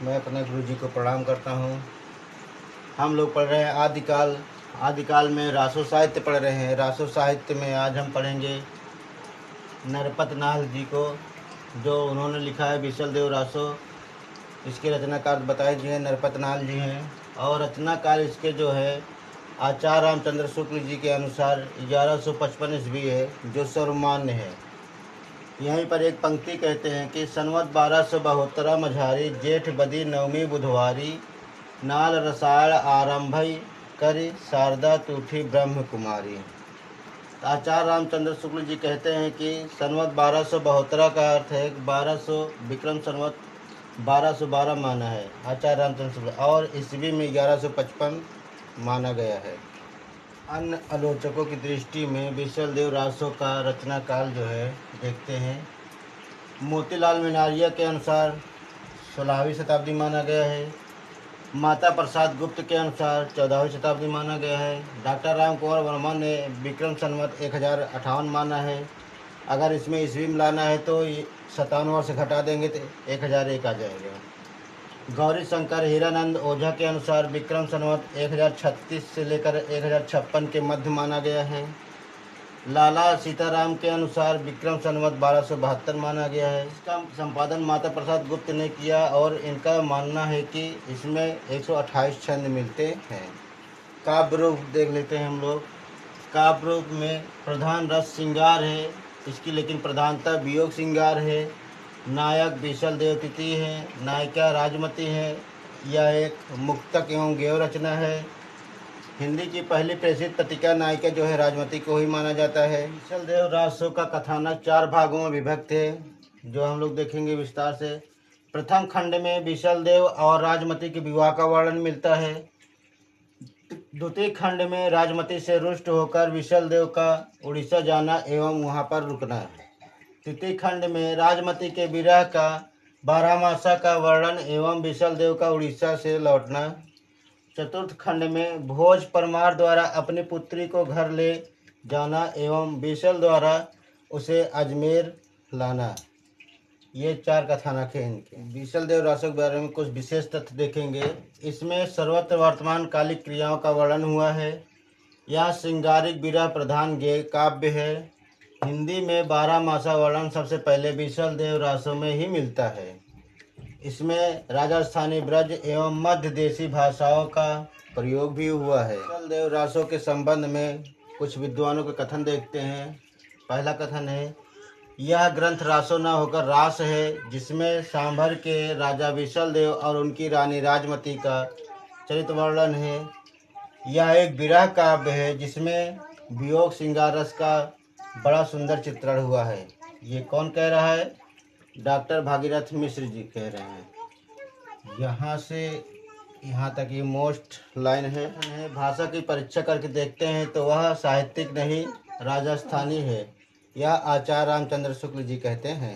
मैं अपने गुरु जी को प्रणाम करता हूँ। हम लोग पढ़ रहे हैं आदिकाल। आदिकाल में रासो साहित्य पढ़ रहे हैं। रासो साहित्य में आज हम पढ़ेंगे नरपत नाथ जी को, जो उन्होंने लिखा है विशल देव रासो। इसके रचनाकार बताए जी हैं नरपत नाथ जी हैं, और रचनाकार इसके जो है आचार्य रामचंद्र शुक्ल जी के अनुसार 1155 ईस्वी है, जो सर्वमान्य है। यहीं पर एक पंक्ति कहते हैं कि संवत 1272 मझारी जेठ बदी नवमी बुधवारी नाल रसायण आरंभई करि शारदा तूठी ब्रह्म कुमारी। आचार्य रामचंद्र शुक्ल जी कहते हैं कि संवत 1272 का अर्थ है 1200 विक्रम संवत 1212 माना है आचार्य रामचंद्र शुक्ल, और ईस्वी में 1155 माना गया है। अन्य आलोचकों की दृष्टि में विशल देव रासो का रचना काल जो है देखते हैं। मोतीलाल मिनारिया के अनुसार 16वीं शताब्दी माना गया है। माता प्रसाद गुप्त के अनुसार 14वीं शताब्दी माना गया है। डॉक्टर राम कुंवर वर्मा ने विक्रम संवत 1058 माना है। अगर इसमें ईस्वी मिलाना है तो 57 वर्ष घटा देंगे तो 1001 आ जाएगा। गौरी शंकर हीरानंद ओझा के अनुसार विक्रम संवत 1036 से लेकर 1056 के मध्य माना गया है। लाला सीताराम के अनुसार विक्रम संवत 1272 माना गया है। इसका संपादन माता प्रसाद गुप्त ने किया, और इनका मानना है कि इसमें 128 छंद मिलते हैं। काव्य रूप देख लेते हैं हम लोग। काव्य रूप में प्रधान रस श्रृंगार है इसकी, लेकिन प्रधानता वियोग श्रृंगार है। नायक विशल देव तिथि है, नायिका राजमती है। यह एक मुक्तक एवं गेय रचना है। हिंदी की पहली प्रेषित पत्रिका नायिका जो है राजमती को ही माना जाता है। विशल देव रासो का कथानक 4 भागों में विभक्त है, जो हम लोग देखेंगे विस्तार से। प्रथम खंड में विशल देव और राजमती के विवाह का वर्णन मिलता है। द्वितीय खंड में राजमती से रुष्ट होकर विशल देव का उड़ीसा जाना एवं वहां पर रुकना है। तृतीय खंड में राजमती के विरह का 12 मासा का वर्णन एवं विशल देव का उड़ीसा से लौटना। चतुर्थ खंड में भोज परमार द्वारा अपनी पुत्री को घर ले जाना एवं विशल द्वारा उसे अजमेर लाना। ये 4 कथानक हैं इनके। विशल देव रासो के बारे में कुछ विशेष तथ्य देखेंगे। इसमें सर्वत्र वर्तमान कालिक क्रियाओं का वर्णन हुआ है। यह श्रृंगारिक विरह प्रधान गेय काव्य है। हिंदी में 12 मासा वर्णन सबसे पहले विशल देव रासो में ही मिलता है। इसमें राजस्थानी ब्रज एवं मध्य देशी भाषाओं का प्रयोग भी हुआ है। विशल देव रासो के संबंध में कुछ विद्वानों के कथन देखते हैं। पहला कथन है, यह ग्रंथ रासो न होकर रास है, जिसमें सांभर के राजा विशल देव और उनकी रानी राजमती का चरित्र वर्णन है। यह एक विरह काव्य है जिसमें वियोग श्रृंगार रस का बड़ा सुंदर चित्रण हुआ है। ये कौन कह रहा है? डॉक्टर भागीरथ मिश्र जी कह रहे हैं। यहाँ से यहाँ तक ये मोस्ट लाइन है। भाषा की परीक्षा करके देखते हैं तो वह साहित्यिक नहीं राजस्थानी है, यह आचार्य रामचंद्र शुक्ल जी कहते हैं।